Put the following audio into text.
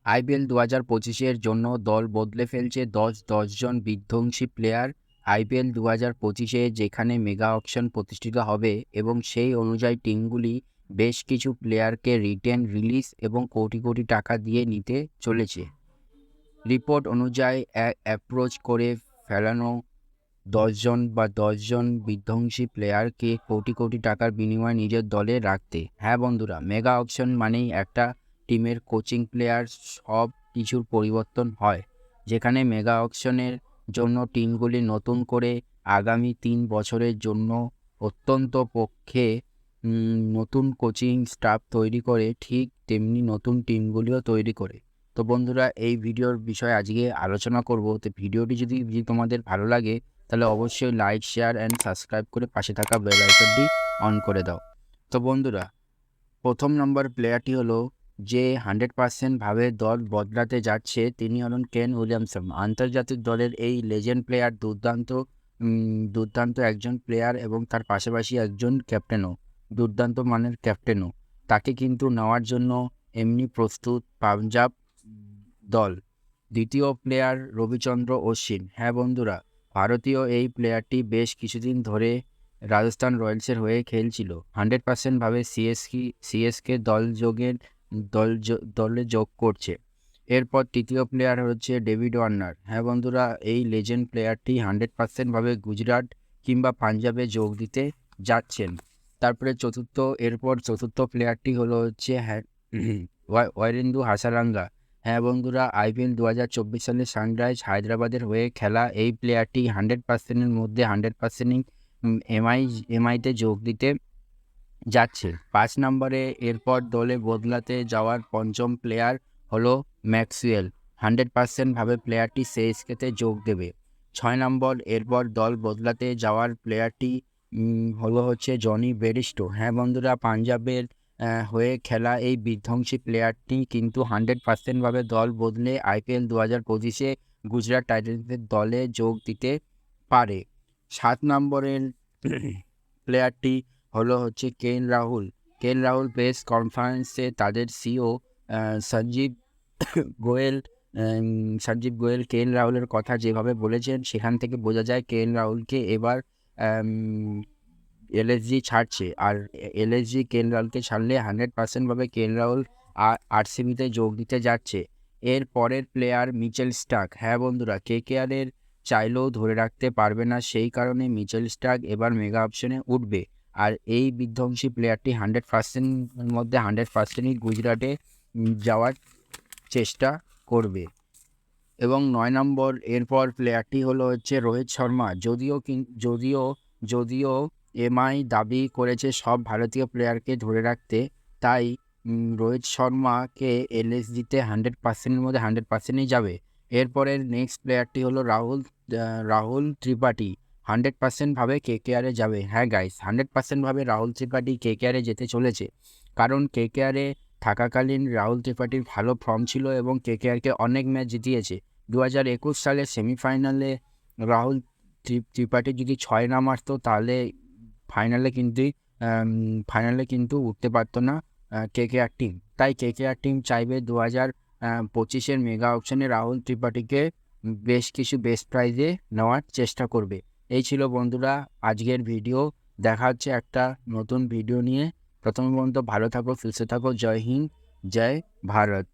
IPL 2025-এর জন্য দল বদলে ফেলছে ১০ জন বিধ্বংসী প্লেয়ার। আইপিএল 2025-এ যেখানে মেগা অকশন প্রতিষ্ঠিত হবে এবং সেই অনুযায়ী টিমগুলি বেশ কিছু প্লেয়ারকে রিটেন, রিলিজ এবং কোটি কোটি টাকা দিয়ে নিতে চলেছে। রিপোর্ট অনুযায়ী অ্যাপ্রোচ করে ফেলানো ১০ জন বিধ্বংসী প্লেয়ারকে কোটি কোটি টাকার বিনিময়ে নিজের দলে রাখতে। হ্যাঁ বন্ধুরা, মেগা অকশন মানেই একটা টিমের কোচিং প্লেয়ার সব কিছুর পরিবর্তন হয়, যেখানে মেগা অকশনের জন্য টিমগুলি নতুন করে আগামী ৩ বছরের জন্য অত্যন্ত পক্ষে নতুন কোচিং স্টাফ তৈরি করে, ঠিক তেমনি নতুন টিমগুলিও তৈরি করে। তো বন্ধুরা, এই ভিডিওর বিষয়ে আজকে আলোচনা করব। তো ভিডিওটি যদি তোমাদের ভালো লাগে তাহলে অবশ্যই লাইক, শেয়ার অ্যান্ড সাবস্ক্রাইব করে পাশে থাকা বেল আইকনটি অন করে দাও। তো বন্ধুরা, প্রথম নম্বর প্লেয়ারটি হলো যে 100% ভাবে দল বদলাতে যাচ্ছে, তিনি হলেন কেন উইলিয়ামসন। আন্তর্জাতিক দলের এই লেজেন্ড প্লেয়ার দুর্দান্ত একজন প্লেয়ার এবং তার পাশাপাশি একজন ক্যাপ্টেনও, দুর্দান্ত মানের ক্যাপ্টেনও। তাকে কিন্তু নেওয়ার জন্য এমনি প্রস্তুত পাঞ্জাব দল। দ্বিতীয় প্লেয়ার রবিচন্দ্র অশ্বিন। হ্যাঁ বন্ধুরা, ভারতীয় এই প্লেয়ারটি বেশ কিছুদিন ধরে রাজস্থান রয়্যালসের হয়ে খেলছিল। 100% ভাবে সিএসকে দলে যোগ করছে। এরপর তৃতীয় প্লেয়ার হচ্ছে ডেভিড ওয়ার্নার। হ্যাঁ বন্ধুরা, এই লেজেন্ড প্লেয়ারটি 100% ভাবে গুজরাট কিংবা পাঞ্জাবে যোগ দিতে যাচ্ছেন। তারপরে চতুর্থ প্লেয়ারটি হলো হচ্ছে ওয়ারেন্দু হাসারাঙ্গা। হ্যাঁ বন্ধুরা, আইপিএল 2024 সালে সানরাইজ হায়দ্রাবাদের হয়ে খেলা এই প্লেয়ারটি 100%-এর মধ্যে 100%ই এমআইতে যোগ দিতে যাচ্ছে। 5 নম্বরে এরপর দলে বদলাতে যাওয়ার পঞ্চম প্লেয়ার হলো ম্যাক্সওয়েল। 100% ভাবে প্লেয়ারটি সিএসকেতে যোগ দেবে। 6 নম্বর এরপর দল বদলাতে যাওয়ার প্লেয়ারটি হলো হচ্ছে জনি বেরিস্টো। হ্যাঁ বন্ধুরা, পাঞ্জাবের হয়ে খেলা এই বিধ্বংসী প্লেয়ারটি কিন্তু 100% ভাবে দল বদলে আইপিএল 2025-এ গুজরাট টাইটান্সের দলে যোগ দিতে পারে। 7 নম্বরের প্লেয়ারটি হলো হচ্ছে KL Rahul. KL Rahul press কনফারেন্সে তাদের সিও সঞ্জীব গোয়েল কেএল রাহুলের কথা যেভাবে বলেছেন, সেখান থেকে বোঝা যায় কেএল রাহুলকে এবার এলএসজি ছাড়ছে। আর এলএসজি কেএল রাহুলকে ছাড়লে 100% ভাবে কেএল রাহুল আরসিবিতে যোগ দিতে যাচ্ছে। এর পরের প্লেয়ার মিচেল স্টার্ক। হ্যাঁ বন্ধুরা, কেকেআরের চাইলেও ধরে রাখতে পারবে না, সেই কারণে মিচেল স্টার্ক এবার মেগা অপশনে উঠবে। আর এই বিধ্বংসী প্লেয়ারটি 100%-এর মধ্যে 100%ই গুজরাটে যাওয়ার চেষ্টা করবে। এবং 9 নম্বর এরপর প্লেয়ারটি হলো হচ্ছে রোহিত শর্মা। যদিও এমআই দাবি করেছে সব ভারতীয় প্লেয়ারকে ধরে রাখতে, তাই রোহিত শর্মাকে এলএসজিতে 100%-এর মধ্যে 100%ই যাবে। এরপরের নেক্সট প্লেয়ারটি হলো রাহুল ত্রিপাঠী। 100% ভাবে কেকেআরে যাবে। হ্যাঁ গাইস, 100% ভাবে রাহুল ত্রিপাঠী কেকেআরে যেতে চলেছে, কারণ কেকেআরে থাকাকালীন রাহুল ত্রিপাঠীর ভালো ফর্ম ছিল এবং কেকেআরকে অনেক ম্যাচ জিতিয়েছে। 2021 সালের সেমিফাইনালে রাহুল ত্রিপাঠী যদি 6 না মারতো, তাহলে ফাইনালে কিন্তু উঠতে পারতো না কেকেআর টিম। তাই কেকেআর টিম চাইবে 2025-এর মেগা অকশনে রাহুল ত্রিপাঠীকে বেশ কিছু বেস্ট প্রাইজে নেওয়ার চেষ্টা করবে। এই ছিল বন্ধুরা আজকের ভিডিও। দেখা হচ্ছে একটা নতুন ভিডিও নিয়ে। প্রথম পর্যন্ত ভালো থাকো, সুস্থ থাকো। জয় হিন্দ, জয় ভারত।